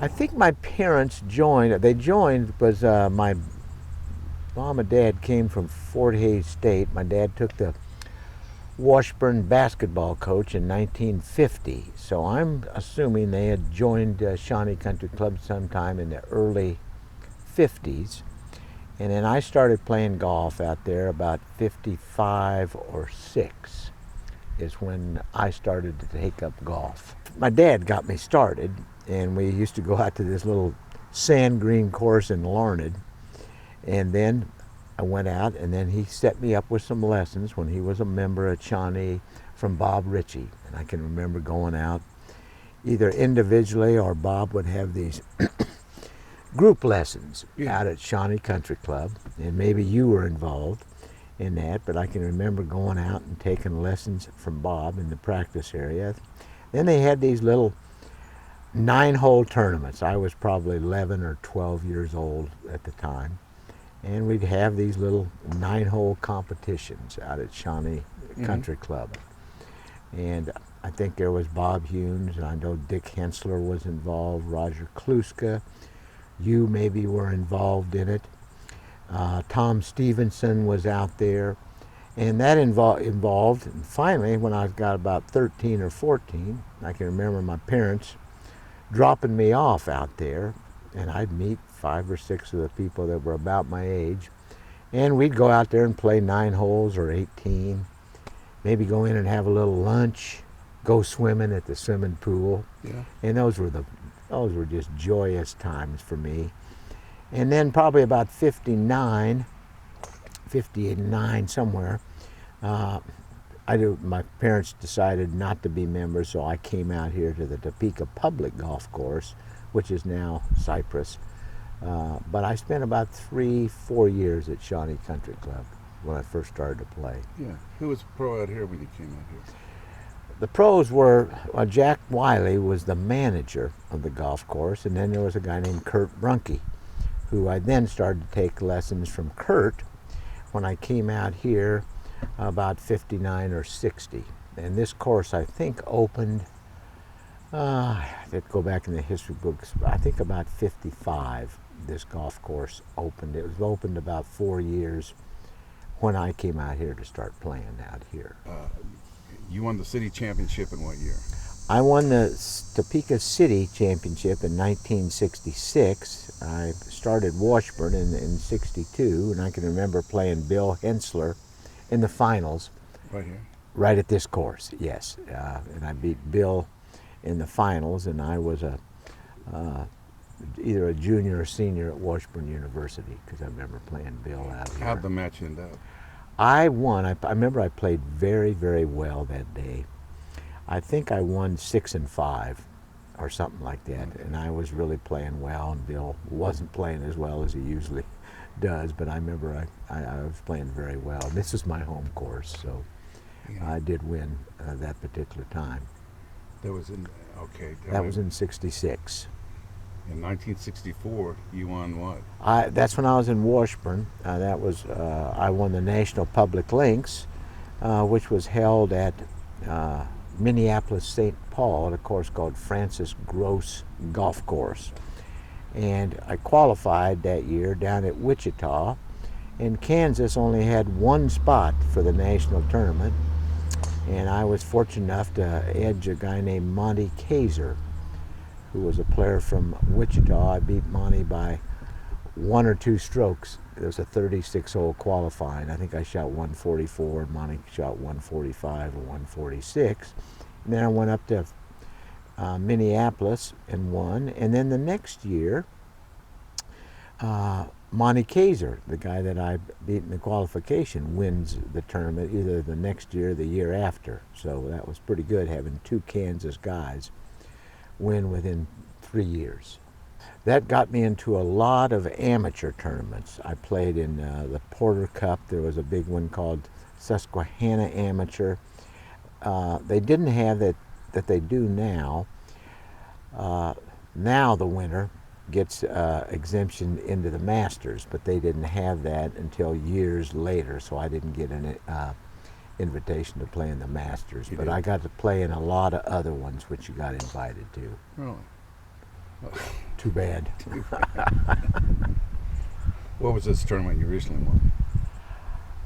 I think my parents joined. They joined because my mom and dad came from Fort Hays State. My dad took the Washburn basketball coach in 1950. So I'm assuming they had joined Shawnee Country Club sometime in the early 50s. And then I started playing golf out there about 55 or 6 is when I started to take up golf. My dad got me started, and we used to go out to this little sand green course in Larned. And then I went out, and then he set me up with some lessons when he was a member at Shawnee from Bob Ritchie. And I can remember going out either individually or Bob would have these group lessons out at Shawnee Country Club. And maybe you were involved in that, but I can remember going out and taking lessons from Bob in the practice area. Then they had these little 9-hole tournaments. I was probably 11 or 12 years old at the time. And we'd have these little 9-hole competitions out at Shawnee Country Club. And I think there was Bob Humes, and I know Dick Hensler was involved, Roger Kluska. You maybe were involved in it. Tom Stevenson was out there. And that involved, and finally, when I got about 13 or 14, I can remember my parents dropping me off out there, and I'd meet 5 or 6 of the people that were about my age, and we'd go out there and play 9 holes or 18, maybe go in and have a little lunch, go swimming at the swimming pool. And those were just joyous times for me. And then probably about 59 somewhere, my parents decided not to be members, so I came out here to the Topeka Public Golf Course, which is now Cypress. But I spent about 3-4 years at Shawnee Country Club when I first started to play. Who was pro out here when you came out here? The pros were, Jack Wiley was the manager of the golf course, and then there was a guy named Kurt Brunke, who I then started to take lessons from Kurt when I came out here about 59 or 60. And this course, I think, opened, let's go back in the history books, I think about 55 this golf course opened. It was opened about 4 years when I came out here to start playing out here. You won the city championship in what year? I won the Topeka City Championship in 1966. I started Washburn in 62, and I can remember playing Bill Hensler in the finals. Right here? Right at this course, yes. And I beat Bill in the finals, and I was either a junior or senior at Washburn University, because I remember playing Bill out here. How'd the match end up? I won. I remember I played very, very well that day. I think I won 6-5 or something like that, and I was really playing well, and Bill wasn't playing as well as he usually does, but I remember I was playing very well. This is my home course, so I did win that particular time. That was in, okay. That was in 66. In 1964, you won what? That's when I was in Washburn. That was I won the National Public Links, which was held at Minneapolis, St. Paul, at a course called Francis Gross Golf Course. And I qualified that year down at Wichita, and Kansas only had one spot for the national tournament. And I was fortunate enough to edge a guy named Monty Kaiser, who was a player from Wichita. I beat Monty by 1 or 2 strokes. It was a 36-hole qualifying. I think I shot 144, and Monty shot 145 or 146. And then I went up to Minneapolis and won. And then the next year, Monty Kaiser, the guy that I beat in the qualification, wins the tournament either the next year or the year after. So that was pretty good, having 2 Kansas guys win within 3 years. That got me into a lot of amateur tournaments. I played in the Porter Cup. There was a big one called Susquehanna Amateur. They didn't have that they do now. Now the winner gets exemption into the Masters, but they didn't have that until years later, so I didn't get an invitation to play in the Masters. But I got to play in a lot of other ones which you got invited to. Really? Too bad. What was this tournament you recently won?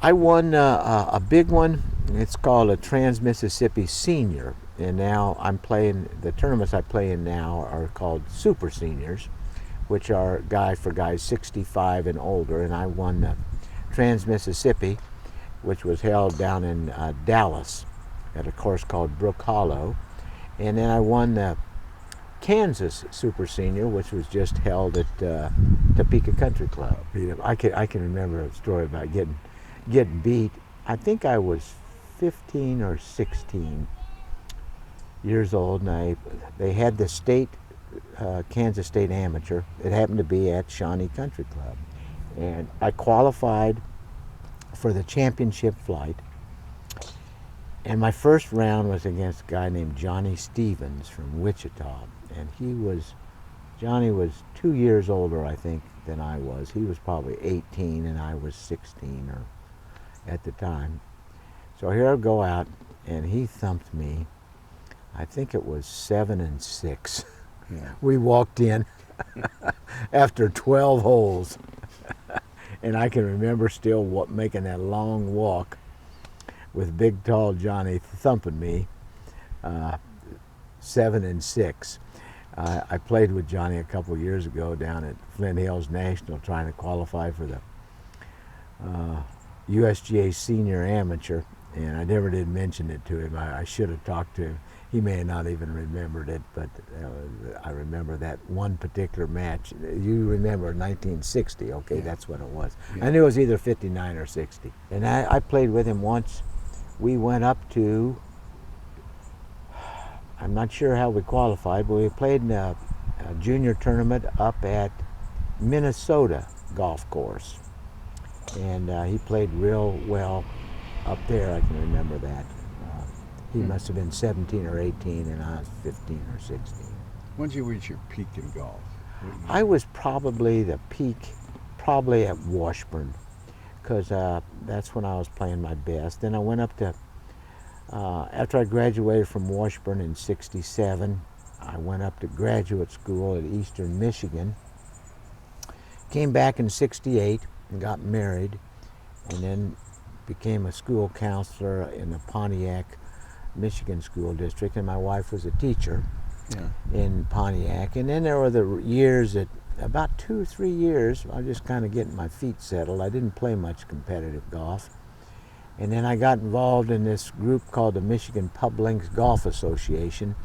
I won a big one. It's called a Trans-Mississippi Senior. And now I'm playing, the tournaments I play in now are called Super Seniors, which are guys 65 and older. And I won the Trans-Mississippi, which was held down in Dallas at a course called Brook Hollow. And then I won the Kansas Super Senior, which was just held at Topeka Country Club. I can remember a story about getting beat. I think I was 15 or 16 years old, and they had the state Kansas State Amateur. It happened to be at Shawnee Country Club, and I qualified for the championship flight. And my first round was against a guy named Johnny Stevens from Wichita, and Johnny was 2 years older, I think, than I was. He was probably 18, and I was 16 or at the time. So here I go out, and he thumped me. I think it was 7-6. Yeah. We walked in after 12 holes, and I can remember still making that long walk with big, tall Johnny thumping me, 7-6. I played with Johnny a couple of years ago down at Flint Hills National, trying to qualify for the USGA Senior Amateur, and I never did mention it to him. I should have talked to him. He may have not even remembered it, but I remember that one particular match. You remember 1960, okay, yeah. That's what it was. Yeah. I knew it was either 59 or 60. And I played with him once. We went up to, I'm not sure how we qualified, but we played in a junior tournament up at Minnesota golf course. And he played real well up there, I can remember that. He must have been 17 or 18, and I was 15 or 16. When did you reach your peak in golf? I was probably the peak, probably at Washburn, because that's when I was playing my best. Then I went up to, after I graduated from Washburn in '67, I went up to graduate school at Eastern Michigan. Came back in '68 and got married, and then became a school counselor in the Pontiac, Michigan school district, and my wife was a teacher in Pontiac. And then there were the years that, about 2 or 3 years, I was just kind of getting my feet settled. I didn't play much competitive golf. And then I got involved in this group called the Michigan Pub Links Golf Association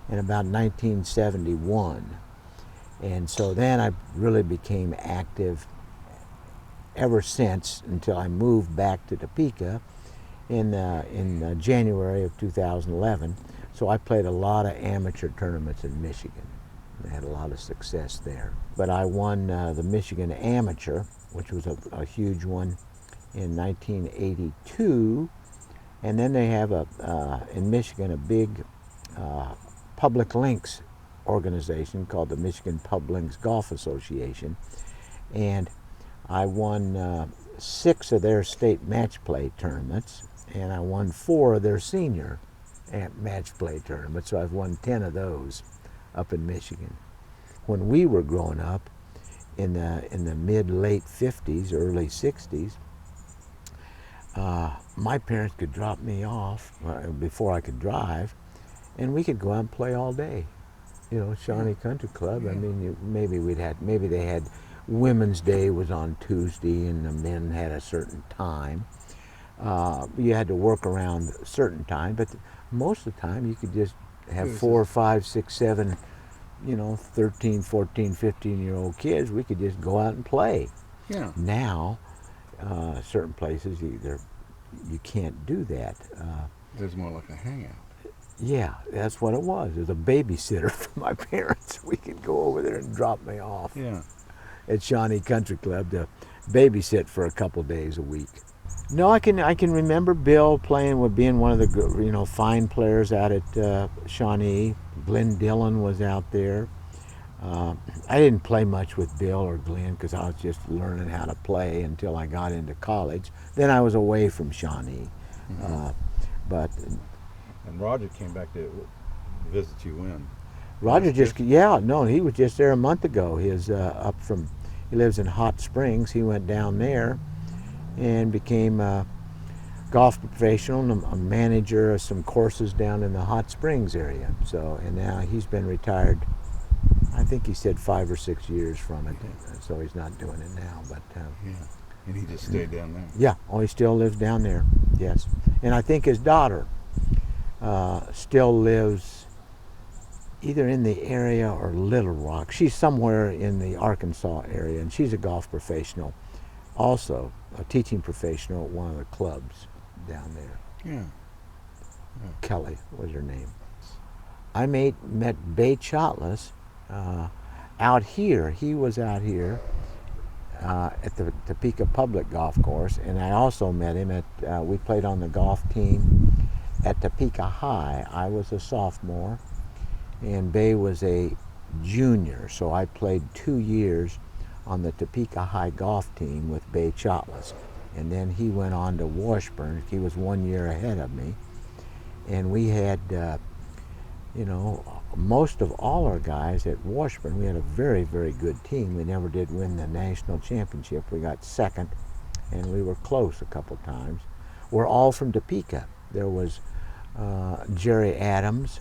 in about 1971. And so then I really became active ever since, until I moved back to Topeka in January of 2011. So I played a lot of amateur tournaments in Michigan. I had a lot of success there. But I won the Michigan Amateur, which was a huge one, in 1982. And then they have in Michigan a big public links organization called the Michigan Pub Links Golf Association. And I won 6 of their state match play tournaments, and I won 4 of their senior match play tournaments. So I've won 10 of those up in Michigan. When we were growing up in the mid-late 50s, early 60s, my parents could drop me off before I could drive, and we could go out and play all day. You know, Shawnee Country Club. I mean, maybe they had Women's Day was on Tuesday, and the men had a certain time. You had to work around a certain time, but most of the time you could just have 4, 5, 6, 7, 13, 14, 15-year-old kids. We could just go out and play. Yeah. Now, certain places you can't do that. There's more like a hangout. Yeah, that's what it was. It was a babysitter for my parents. We could go over there and drop me off at Shawnee Country Club to babysit for a couple days a week. No, I can remember Bill being one of the fine players out at Shawnee. Glenn Dillon was out there. I didn't play much with Bill or Glenn because I was just learning how to play until I got into college. Then I was away from Shawnee. Mm-hmm. But And Roger came back to visit you when? Roger That's he was just there a month ago. He lives in Hot Springs. He went down there and became a golf professional and a manager of some courses down in the Hot Springs area. So, and now he's been retired, I think he said 5 or 6 years from it. So he's not doing it now, but yeah. And he just stayed down there. yeah, he still lives down there, yes. And I think his daughter still lives either in the area or Little Rock. She's somewhere in the Arkansas area, and she's a golf professional, also a teaching professional at one of the clubs down there. Yeah. Kelly was her name. I met Bay Chotless out here. He was out here at the Topeka Public Golf Course, and I also met him at, we played on the golf team at Topeka High. I was a sophomore, and Bay was a junior, so I played 2 years on the Topeka High golf team with Bay Chotless. And then he went on to Washburn. He was 1 year ahead of me. And we had, most of all our guys at Washburn, we had a very, very good team. We never did win the national championship. We got second, and we were close a couple times. We're all from Topeka. There was Jerry Adams.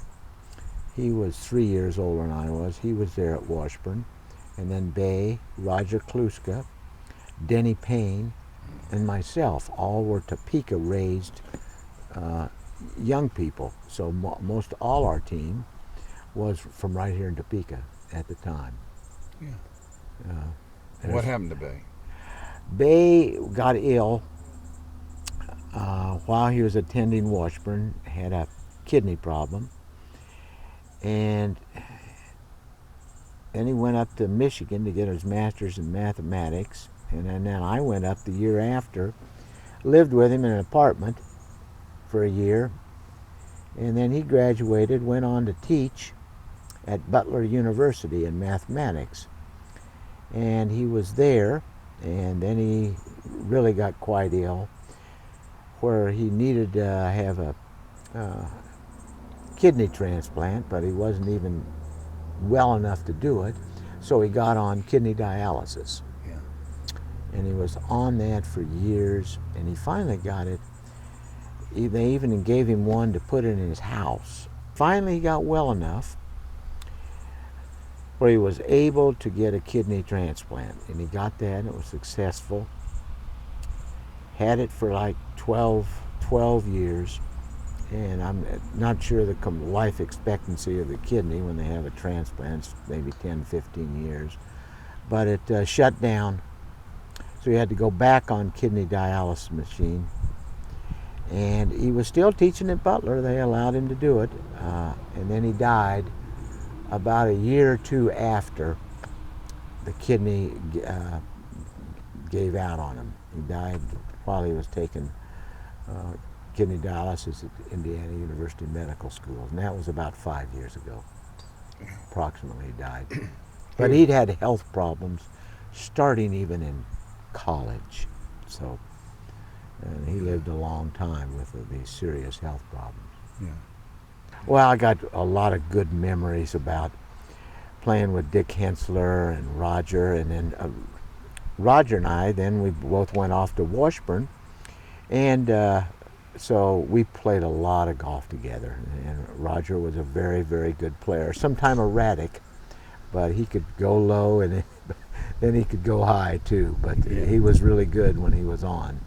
He was 3 years older than I was. He was there at Washburn. And then Bay, Roger Kluska, Denny Payne, and myself, all were Topeka-raised young people. So most all our team was from right here in Topeka at the time. Yeah. What happened to Bay? Bay got ill while he was attending Washburn, had a kidney problem, and then he went up to Michigan to get his master's in mathematics, and then I went up the year after, lived with him in an apartment for a year, and then he graduated, went on to teach at Butler University in mathematics. And he was there, and then he really got quite ill, where he needed to have a kidney transplant, but he wasn't even well enough to do it, so he got on kidney dialysis. Yeah. And he was on that for years, and he finally got it. They even gave him one to put in his house. Finally, he got well enough where he was able to get a kidney transplant, and he got that, and it was successful. Had it for like 12 years, and I'm not sure the life expectancy of the kidney when they have a transplant, it's maybe 10, 15 years, but it shut down, so he had to go back on kidney dialysis machine. And he was still teaching at Butler. They allowed him to do it, and then he died about a year or two after the kidney gave out on him. He died while he was taking kidney dialysis at Indiana University Medical School, and that was about 5 years ago. Approximately, he died. But he'd had health problems starting even in college, so. And he lived a long time with these serious health problems. Yeah. Well, I got a lot of good memories about playing with Dick Hensler and Roger, and then Roger and I, then we both went off to Washburn, and so we played a lot of golf together. And Roger was a very, very good player, sometimes erratic, but he could go low and then he could go high too, but he was really good when he was on.